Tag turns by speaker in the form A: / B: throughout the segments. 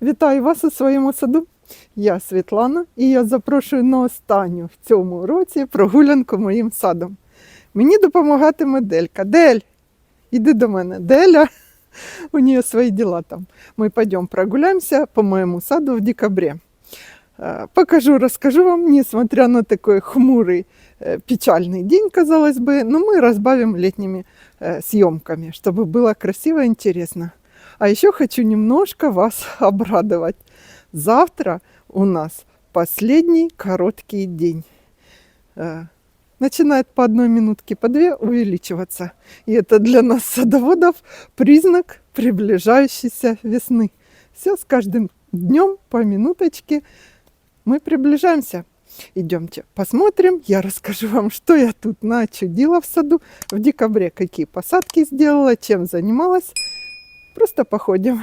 A: Вітаю вас у своєму саду. Я Світлана і я запрошую на останню в цьому році прогулянку моїм садом. Мені допомагатиме Делька. Дель, іди до мене. Деля, у нее свои дела там. Мы пойдем прогуляемся по моему саду в декабре. Покажу, расскажу вам, несмотря на такой хмурый, печальный день, казалось бы, но мы разбавим летними съемками, чтобы было красиво и интересно. А еще хочу немножко вас обрадовать. Завтра у нас последний короткий день. Начинает по одной минутке, по две увеличиваться. И это для нас, садоводов, признак приближающейся весны. Все с каждым днем по минуточке мы приближаемся. Идемте посмотрим, я расскажу вам, что я тут начудила в саду в декабре, какие посадки сделала, чем занималась. Просто походим.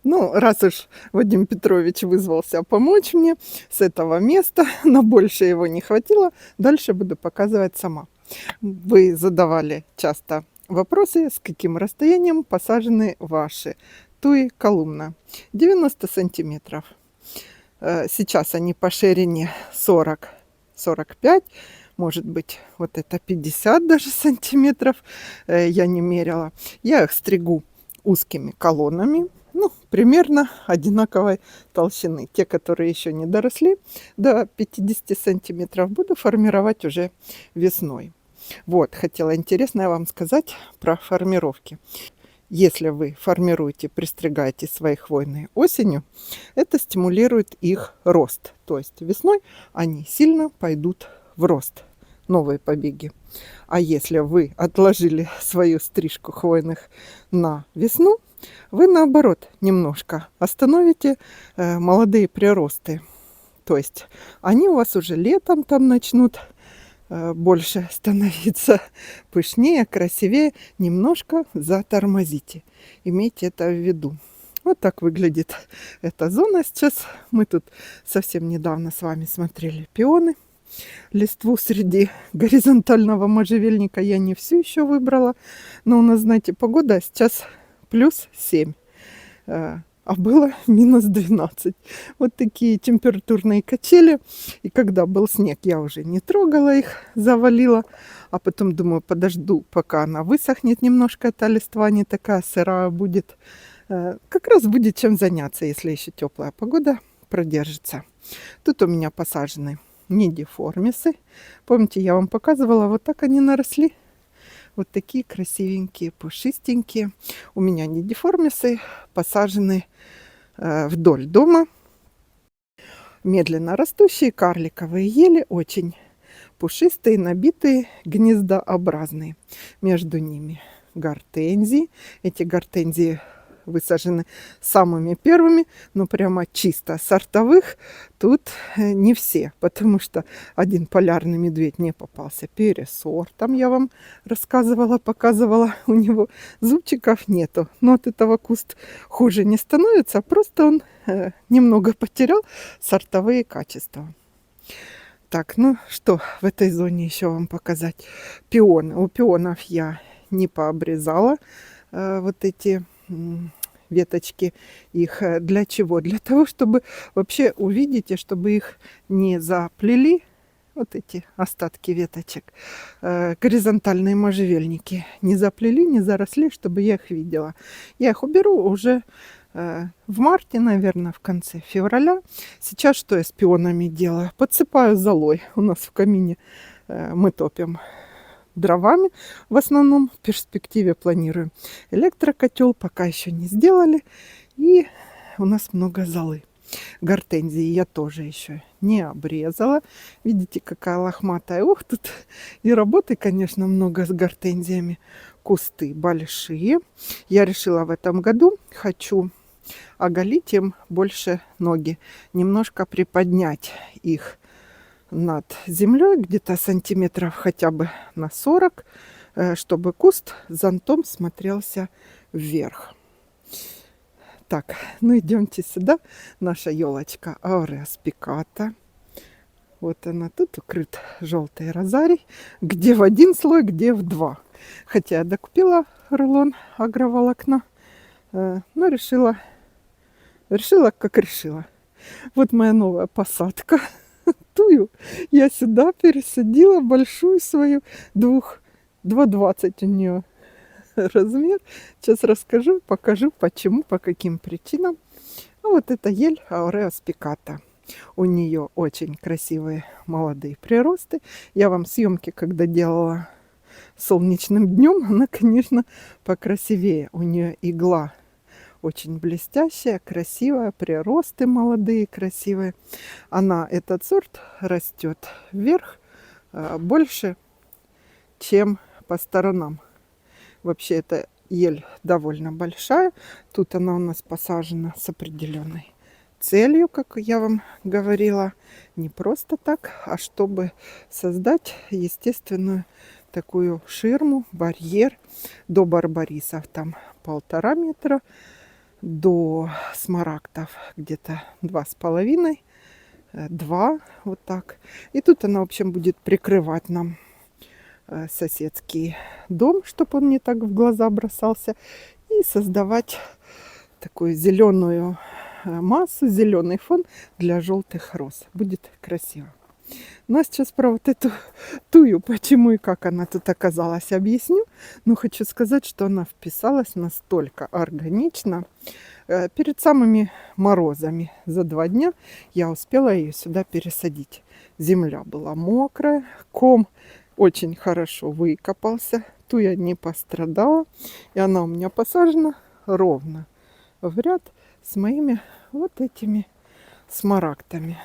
A: Ну, раз уж Вадим Петрович вызвался помочь мне с этого места, на больше его не хватило, дальше буду показывать сама. Вы задавали часто вопросы, с каким расстоянием посажены ваши туи колумна. 90 сантиметров. Сейчас они по ширине 40-45, может быть, вот это 50 даже сантиметров, я не мерила. Я их стригу узкими колоннами, ну, примерно одинаковой толщины. Те, которые еще не доросли до 50 сантиметров, буду формировать уже весной. Вот, хотела интересное вам сказать про формировки. Если вы формируете, пристригаете свои хвойные осенью, это стимулирует их рост. То есть весной они сильно пойдут в рост, новые побеги. А если вы отложили свою стрижку хвойных на весну, вы наоборот немножко остановите молодые приросты. То есть они у вас уже летом там начнут больше становиться пышнее, красивее, немножко затормозите. Имейте это в виду. Вот так выглядит эта зона сейчас. Мы тут совсем недавно с вами смотрели пионы. Листву среди горизонтального можжевельника я не всю еще выбрала. Но у нас, знаете, погода сейчас плюс 7. А было минус 12. Вот такие температурные качели. И когда был снег, я уже не трогала их, завалила. А потом думаю, подожду, пока она высохнет немножко, эта листва не такая сырая будет. Как раз будет чем заняться, если еще теплая погода продержится. Тут у меня посажены нидиформисы. Помните, я вам показывала, вот так они наросли. Вот такие красивенькие, пушистенькие. У меня нидиформисы посажены вдоль дома. Медленно растущие карликовые ели, очень пушистые, набитые, гнездообразные. Между ними гортензии. Эти гортензии высажены самыми первыми, но прямо чисто сортовых тут не все, потому что один полярный медведь не попался пересорт. Там я вам рассказывала, показывала, у него зубчиков нету, но от этого куст хуже не становится, просто он немного потерял сортовые качества. Так, ну что в этой зоне еще вам показать? Пионы. У пионов я не пообрезала вот эти веточки их. Для чего? Для того, чтобы вообще увидеть, и чтобы их не заплели, вот эти остатки веточек, горизонтальные можжевельники, не заплели, не заросли, чтобы я их видела. Я их уберу уже в марте, наверное, в конце февраля. Сейчас что я с пионами делаю? Подсыпаю золой. У нас в камине мы топим дровами. В основном в перспективе планируем электрокотел. Пока еще не сделали. И у нас много золы. Гортензии я тоже еще не обрезала. Видите, какая лохматая. Ух, тут и работы, конечно, много с гортензиями. Кусты большие. Я решила в этом году, хочу оголить им больше ноги. Немножко приподнять их над землей, где-то сантиметров хотя бы на 40, чтобы куст зонтом смотрелся вверх. Так, ну идемте сюда. Наша елочка Ауреа спиката. Вот она тут укрыт желтой розарий. Где в один слой, где в два. Хотя я докупила рулон агроволокна, но решила как решила. Вот моя новая посадка. Тую я сюда пересадила большую свою 2,20 у нее размер. Сейчас расскажу, покажу, почему, по каким причинам. А вот это ель Ауреа спиката. У нее очень красивые молодые приросты. Я вам съемки, когда делала солнечным днем, она, конечно, покрасивее. У нее игла очень блестящая, красивая, приросты молодые, красивые. Этот сорт растет вверх больше, чем по сторонам. Вообще эта ель довольно большая. Тут она у нас посажена с определенной целью, как я вам говорила. Не просто так, а чтобы создать естественную такую ширму, барьер до барбарисов. Там 1,5 метра, до смарагдов где-то 2,5, 2, вот так. И тут она, в общем, будет прикрывать нам соседский дом, чтобы он не так в глаза бросался, и создавать такую зеленую массу, зеленый фон для желтых роз. Будет красиво. Ну а сейчас про вот эту тую, почему и как она тут оказалась, объясню. Но хочу сказать, что она вписалась настолько органично. Перед самыми морозами за 2 дня я успела ее сюда пересадить. Земля была мокрая, ком очень хорошо выкопался, туя не пострадала. И она у меня посажена ровно в ряд с моими вот этими смарагдами.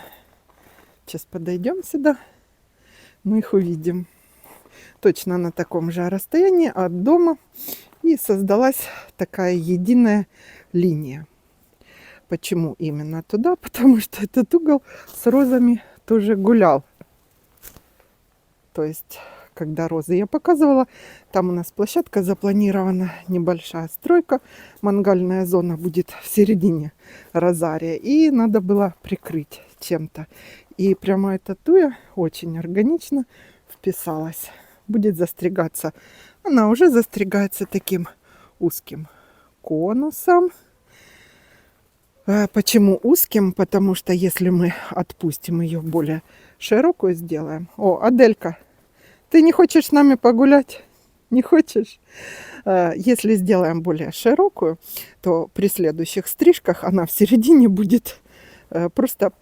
A: Сейчас подойдем сюда, мы их увидим. Точно на таком же расстоянии от дома. И создалась такая единая линия. Почему именно туда? Потому что этот угол с розами тоже гулял. То есть, когда розы я показывала, там у нас площадка запланирована, небольшая стройка. Мангальная зона будет в середине розария. И надо было прикрыть чем-то. И прямо эта туя очень органично вписалась. Будет застригаться. Она уже застригается таким узким конусом. Почему узким? Потому что если мы отпустим ее более широкую, сделаем. О, Аделька, ты не хочешь с нами погулять? Не хочешь? Если сделаем более широкую, то при следующих стрижках она в середине будет просто,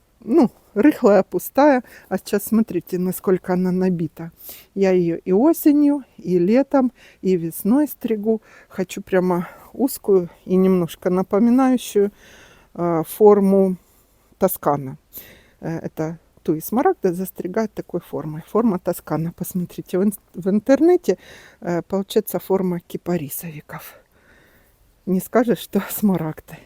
A: рыхлая, пустая. А сейчас смотрите, насколько она набита. Я ее и осенью, и летом, и весной стригу. Хочу прямо узкую и немножко напоминающую форму Тоскана. Это туи смарагда застригают такой формой. Форма Тоскана. Посмотрите в интернете. Получается форма кипарисовиков. Не скажешь, что смарагды.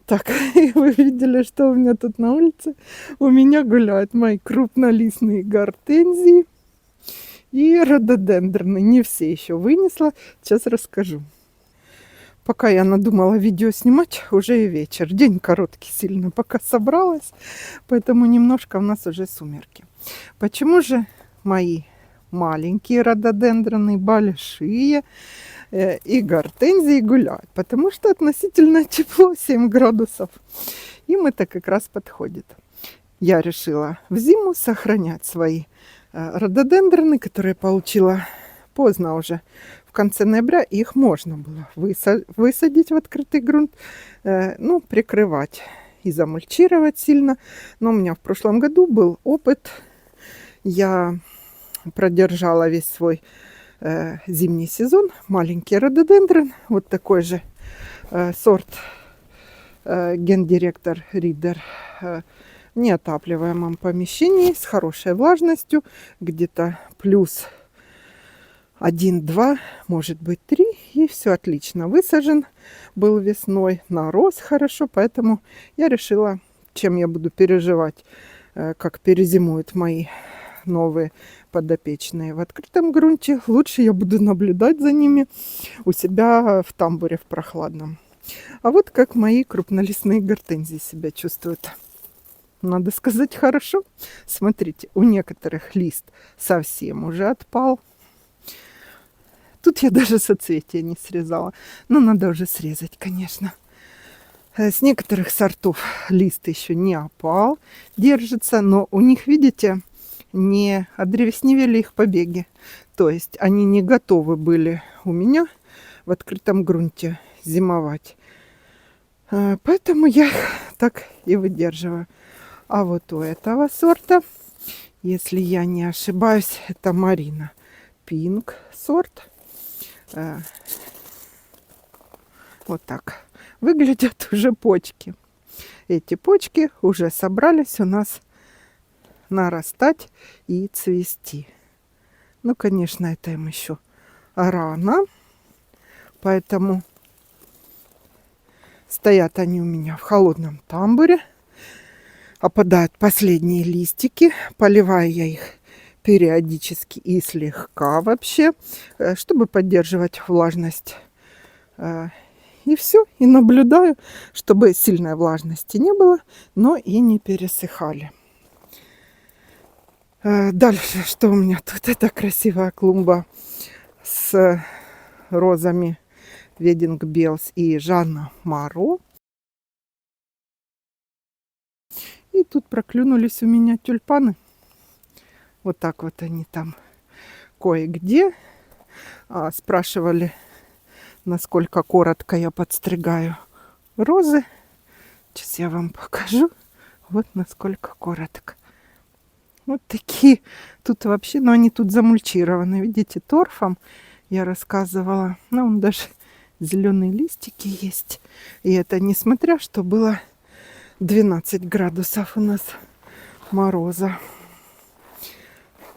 A: Так, вы видели, что у меня тут на улице? У меня гуляют мои крупнолистные гортензии и рододендроны. Не все еще вынесла. Сейчас расскажу. Пока я надумала видео снимать, уже и вечер. День короткий сильно, пока собралась. Поэтому немножко у нас уже сумерки. Почему же мои маленькие рододендроны, большие и гортензии гуляют? Потому что относительно тепло, 7 градусов. Им это как раз подходит. Я решила в зиму сохранять свои рододендроны, которые получила поздно уже. В конце ноября их можно было высадить в открытый грунт, прикрывать и замульчировать сильно. Но у меня в прошлом году был опыт. Я продержала весь свой зимний сезон. Маленький рододендрон, вот такой же сорт гендиректор Ридер в неотапливаемом помещении с хорошей влажностью, где-то плюс 1-2, может быть 3, и все отлично. Высажен был весной, нарос хорошо, поэтому я решила, чем я буду переживать, как перезимуют мои новые подопечные в открытом грунте. Лучше я буду наблюдать за ними у себя в тамбуре в прохладном. А вот как мои крупнолистные гортензии себя чувствуют. Надо сказать, хорошо. Смотрите, у некоторых лист совсем уже отпал. Тут я даже соцветия не срезала. Но надо уже срезать, конечно. С некоторых сортов лист еще не опал, держится, но у них, видите, не одревесневели их побеги. То есть они не готовы были у меня в открытом грунте зимовать. Поэтому я их так и выдерживаю. А вот у этого сорта, если я не ошибаюсь, это Марина Пинк сорт. Вот так выглядят уже почки. Эти почки уже собрались у нас нарастать и цвести. Ну, конечно, это им еще рано, поэтому стоят они у меня в холодном тамбуре. Опадают последние листики, поливаю я их периодически и слегка вообще, чтобы поддерживать влажность. И все, и наблюдаю, чтобы сильной влажности не было, но и не пересыхали. Дальше, что у меня тут? Это красивая клумба с розами Wedding Bells и Жанна Маро. И тут проклюнулись у меня тюльпаны. Вот так вот они там кое-где. Спрашивали, насколько коротко я подстригаю розы. Сейчас я вам покажу. Вот насколько коротко. Вот такие тут вообще, но они тут замульчированы. Видите, торфом я рассказывала. Ну, он даже зеленые листики есть. И это несмотря, что было 12 градусов у нас мороза.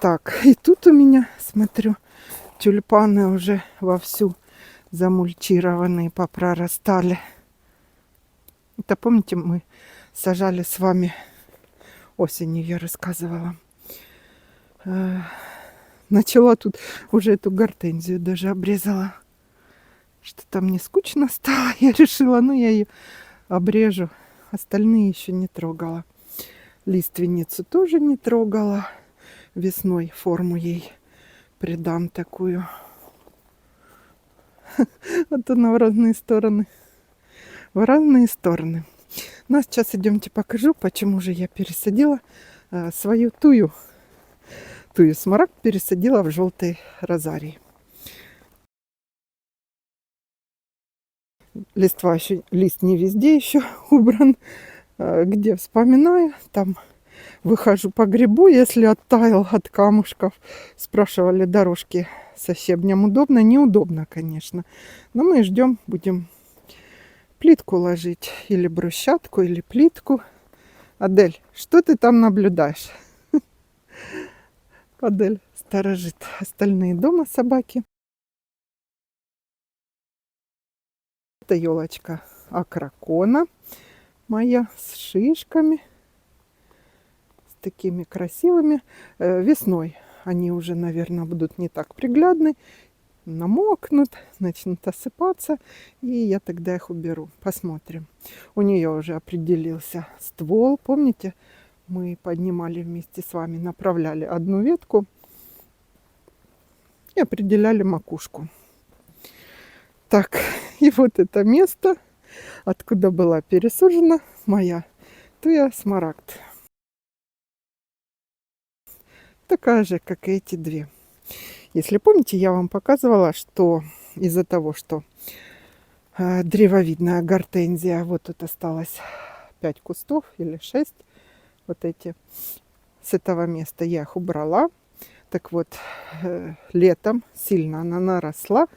A: Так, и тут у меня, смотрю, тюльпаны уже вовсю замульчированные, попрорастали. Это, помните, мы сажали с вами осенью, я рассказывала. Начала тут уже эту гортензию даже обрезала. Что-то мне скучно стало. Я решила, ну я ее обрежу. Остальные еще не трогала. Лиственницу тоже не трогала. Весной форму ей придам такую. Вот она в разные стороны. В разные стороны. Ну а сейчас идемте покажу, почему же я пересадила свою тую. Тую смарагд пересадила в желтый розарий. Листва еще, лист не везде еще убран. Где вспоминаю, там выхожу по грибу, если оттаял от камушков. Спрашивали, дорожки со щебнем удобно? Неудобно, конечно. Но мы ждем, будем плитку ложить. Или брусчатку, или плитку. Адель, что ты там наблюдаешь? Адель сторожит остальные дома собаки. Это елочка акракона моя с шишками. С такими красивыми. Весной они уже, наверное, будут не так приглядны. Намокнут, начнут осыпаться. И я тогда их уберу. Посмотрим. У нее уже определился ствол. Помните, мы поднимали вместе с вами, направляли одну ветку и определяли макушку. Так, и вот это место, откуда была пересажена моя туя смарагд. Такая же, как и эти две. Если помните, я вам показывала, что из-за того, что древовидная гортензия, вот тут осталось 5 кустов или 6, вот эти, с этого места я их убрала. Так вот, летом сильно она наросла,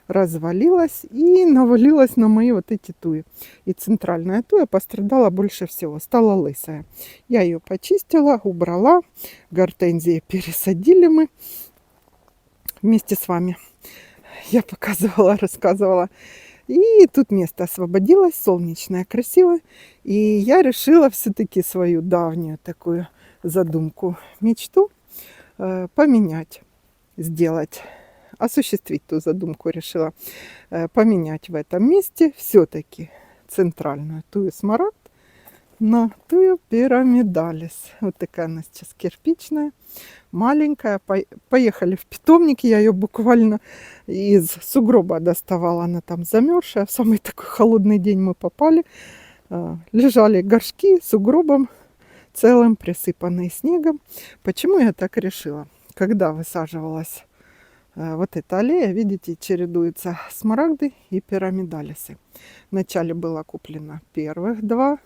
A: развалилась и навалилась на мои вот эти туи. И центральная туя пострадала больше всего, стала лысая. Я ее почистила, убрала, гортензии пересадили мы вместе с вами. Я показывала, рассказывала. И тут место освободилось, солнечное, красивое. И я решила все-таки свою давнюю такую задумку, мечту поменять, сделать, осуществить ту задумку решила. Поменять в этом месте все-таки центральную тую смарагд на тую пирамидалис. Вот такая она сейчас кирпичная, маленькая. Поехали в питомник, я ее буквально из сугроба доставала, она там замерзшая. В самый такой холодный день мы попали. Лежали горшки с сугробом целым, присыпанные снегом. Почему я так решила? Когда высаживалась вот эта аллея, видите, чередуются смарагды и пирамидалисы. Вначале было куплено первых два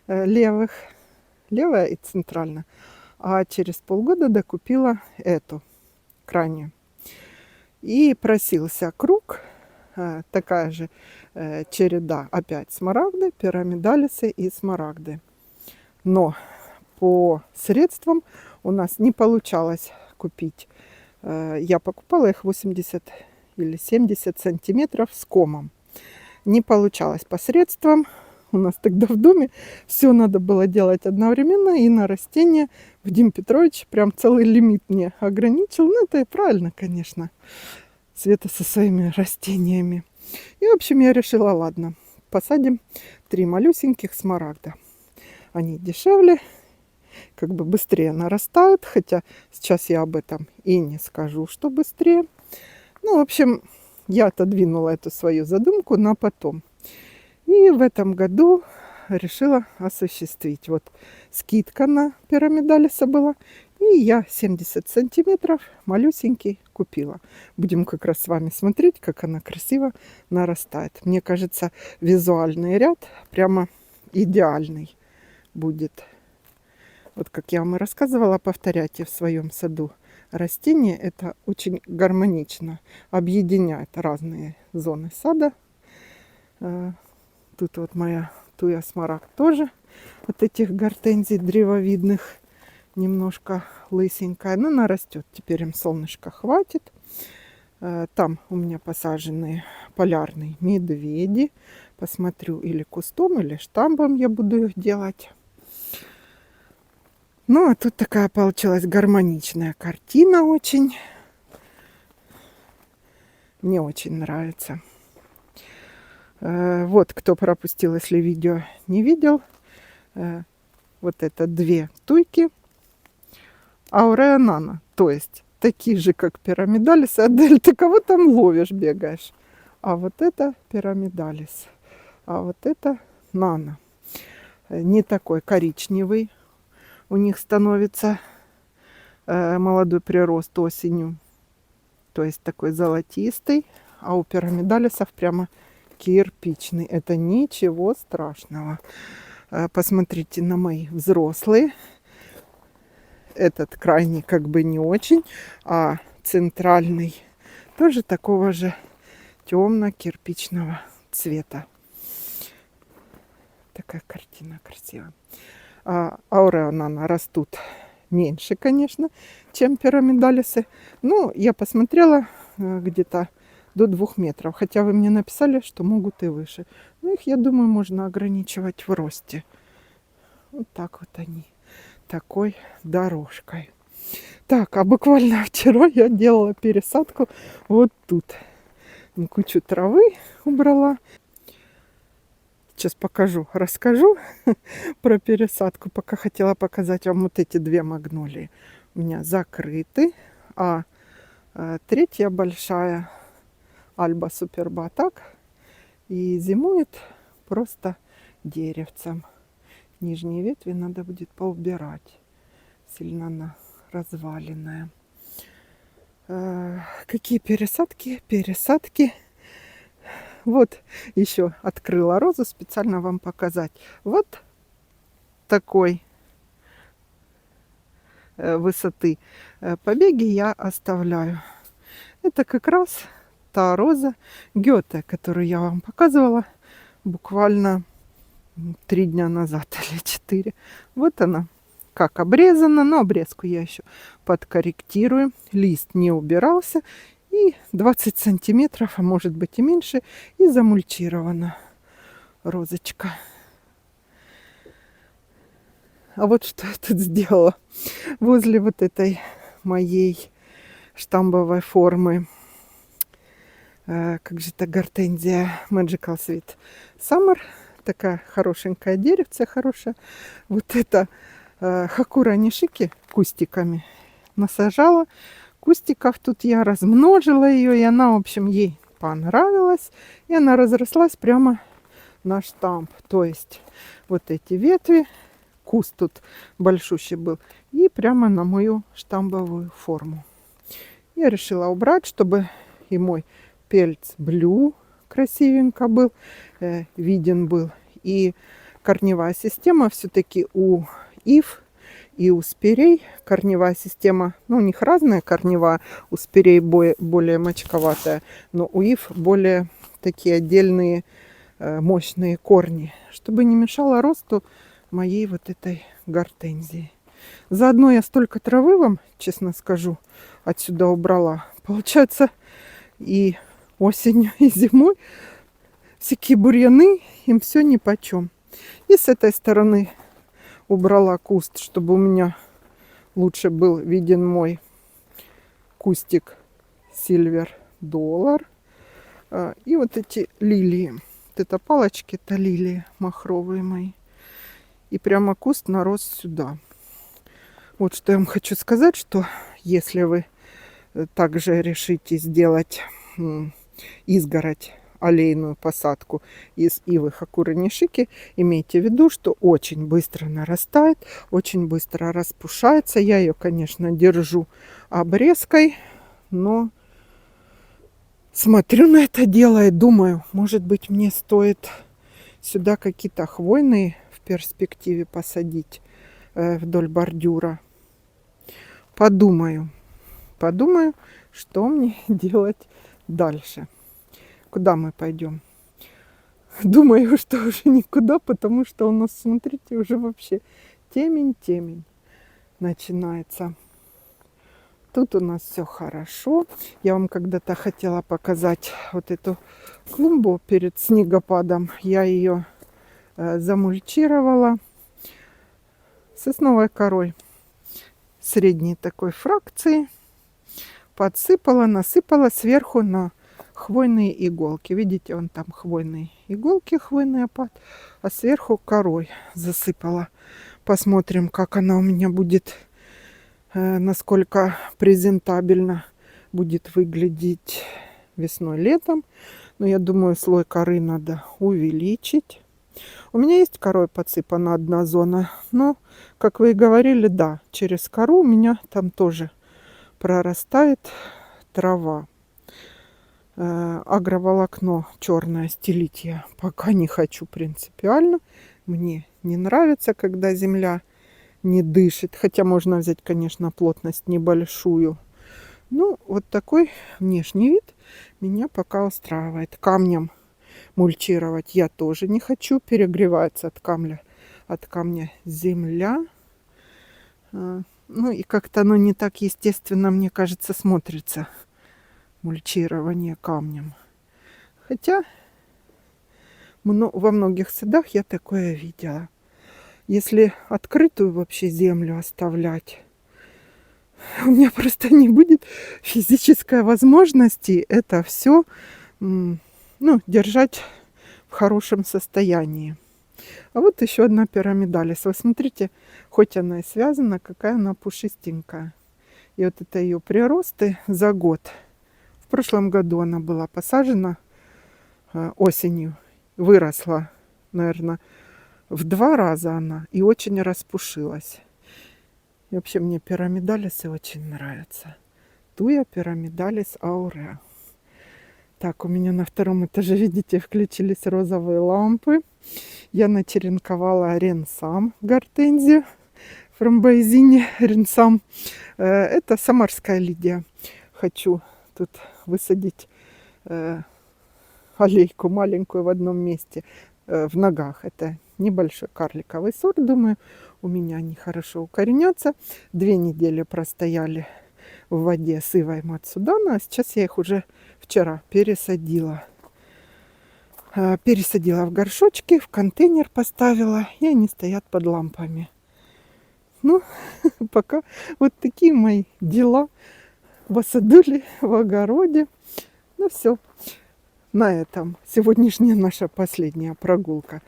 A: левых, левая и центральная, а через полгода докупила эту крайнюю. И просился круг, такая же череда, опять смарагды, пирамидалисы и смарагды. Но по средствам у нас не получалось купить. Я покупала их 80 или 70 сантиметров с комом. Не получалось по средствам. У нас тогда в доме все надо было делать одновременно. И на растения Вадим Петрович прям целый лимит мне ограничил. Ну, это и правильно, конечно. Света со своими растениями. И, в общем, я решила, ладно, посадим 3 малюсеньких смарагда. Они дешевле, как бы быстрее нарастают, хотя сейчас я об этом и не скажу, что быстрее. Ну, в общем, я отодвинула эту свою задумку на потом. И в этом году решила осуществить. Вот скидка на пирамидалиса была, и я 70 сантиметров малюсенький купила. Будем как раз с вами смотреть, как она красиво нарастает. Мне кажется, визуальный ряд прямо идеальный будет. Вот как я вам и рассказывала, повторяйте в своем саду. Растения это очень гармонично объединяет разные зоны сада. Тут вот моя туя смарагд тоже от этих гортензий древовидных немножко лысенькая. Но она растет. Теперь им солнышка хватит. Там у меня посаженные полярные медведи. Посмотрю, или кустом, или штамбом я буду их делать. Ну, а тут такая получилась гармоничная картина очень. Мне очень нравится. Вот, кто пропустил, если видео не видел. Вот это 2 туйки Ауреа Нано. То есть, такие же, как пирамидалис. Адель, ты кого там ловишь, бегаешь? А вот это пирамидалис. А вот это Нано. Не такой коричневый. У них становится молодой прирост осенью. То есть такой золотистый. А у пирамидалисов прямо кирпичный. Это ничего страшного. Посмотрите на мои взрослые. Этот крайний как бы не очень. А центральный тоже такого же темно-кирпичного цвета. Такая картина красивая. Ауреа Нано растут меньше, конечно, чем пирамидалисы. Но я посмотрела где-то до 2 метров. Хотя вы мне написали, что могут и выше. Но их, я думаю, можно ограничивать в росте. Вот так вот они. Такой дорожкой. Так, а буквально вчера я делала пересадку вот тут. Кучу травы убрала. Сейчас покажу, расскажу про пересадку. Пока хотела показать вам вот эти 2 магнолии. У меня закрыты. А третья большая Альба Суперба так и зимует просто деревцем. Нижние ветви надо будет поубирать. Сильно она разваленная. Какие пересадки? Пересадки. Вот еще открыла розу, специально вам показать. Вот такой высоты побеги я оставляю. Это как раз та роза Гёте, которую я вам показывала буквально 3 дня назад или 4. Вот она, как обрезана, но обрезку я еще подкорректирую. Лист не убирался, и 20 сантиметров, а может быть и меньше, и замульчирована розочка. А вот что я тут сделала. Возле вот этой моей штамбовой формы, как же это, гортензия Magical Sweet Summer, такая хорошенькая деревце, хорошая. Вот это хакура нишики кустиками насажала. Кустиков тут я размножила ее, и она, в общем, ей понравилась. И она разрослась прямо на штамп. То есть вот эти ветви, куст тут большущий был, и прямо на мою штамбовую форму. Я решила убрать, чтобы и мой пельц блю красивенько был, виден был. И корневая система все-таки у ив и у спирей. Корневая система, ну, у них разная корневая, у спирей более мочковатая, но у ив более такие отдельные мощные корни, чтобы не мешало росту моей вот этой гортензии. Заодно я столько травы вам, честно скажу, отсюда убрала. Получается, и осенью, и зимой всякие бурьяны, им все нипочем. И с этой стороны убрала куст, чтобы у меня лучше был виден мой кустик Silver Dollar. И вот эти лилии. Вот это палочки, это лилии махровые мои. И прямо куст нарос сюда. Вот что я вам хочу сказать, что если вы также решите сделать изгородь, аллейную посадку из ивы хакуры нишики, имейте в виду, что очень быстро нарастает, очень быстро распушается. Я ее, конечно, держу обрезкой, но смотрю на это дело и думаю, может быть, мне стоит сюда какие-то хвойные в перспективе посадить вдоль бордюра. Подумаю, что мне делать дальше. Куда мы пойдем? Думаю, что уже никуда, потому что у нас, смотрите, уже вообще темень начинается. Тут у нас все хорошо. Я вам когда-то хотела показать вот эту клумбу перед снегопадом. Я ее замульчировала сосновой корой средней такой фракции. Подсыпала, насыпала сверху на хвойные иголки. Видите, вон там хвойные иголки, хвойный опад, а сверху корой засыпала. Посмотрим, как она у меня будет, насколько презентабельно будет выглядеть весной-летом. Но я думаю, слой коры надо увеличить. У меня есть корой подсыпана одна зона, но, как вы и говорили, да, через кору у меня там тоже прорастает трава. Агроволокно черное стелить я пока не хочу принципиально. Мне не нравится, когда земля не дышит. Хотя можно взять, конечно, плотность небольшую. Ну, вот такой внешний вид меня пока устраивает. Камнем мульчировать я тоже не хочу. Перегревается от камня земля. Ну и как-то оно не так естественно, мне кажется, смотрится. Мульчирование камнем. Хотя во многих садах я такое видела. Если открытую вообще землю оставлять, у меня просто не будет физической возможности это все держать в хорошем состоянии. А вот еще одна пирамидалис. Вы смотрите, хоть она и связана, какая она пушистенькая. И вот это ее приросты за год. В прошлом году она была посажена осенью. Выросла, наверное, в 2 раза она. И очень распушилась. И вообще мне пирамидалисы очень нравятся. Туя пирамидалис ауреа. Так, у меня на 2 этаже, видите, включились розовые лампы. Я начеренковала ренсам гортензию. Фрамбоизине ренсам. Это самарская лидия. Хочу тут высадить аллейку маленькую в одном месте в ногах. Это небольшой карликовый сорт. Думаю, у меня они хорошо укоренятся. 2 недели простояли в воде с ивой Мацудана. А сейчас я их уже вчера пересадила. Пересадила в горшочки, в контейнер поставила, и они стоят под лампами. Ну, пока вот такие мои дела в осадуле, в огороде. Ну все, на этом сегодняшняя наша последняя прогулка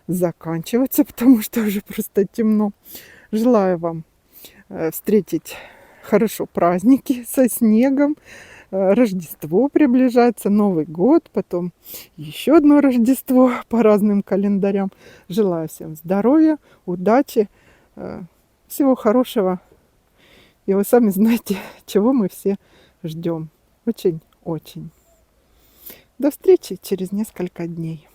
A: заканчивается, потому что уже просто темно. Желаю вам встретить хорошо праздники со снегом. Рождество приближается, Новый год, потом еще одно Рождество по разным календарям. Желаю всем здоровья, удачи, всего хорошего. И вы сами знаете, чего мы все ждем. Очень-очень. До встречи через несколько дней.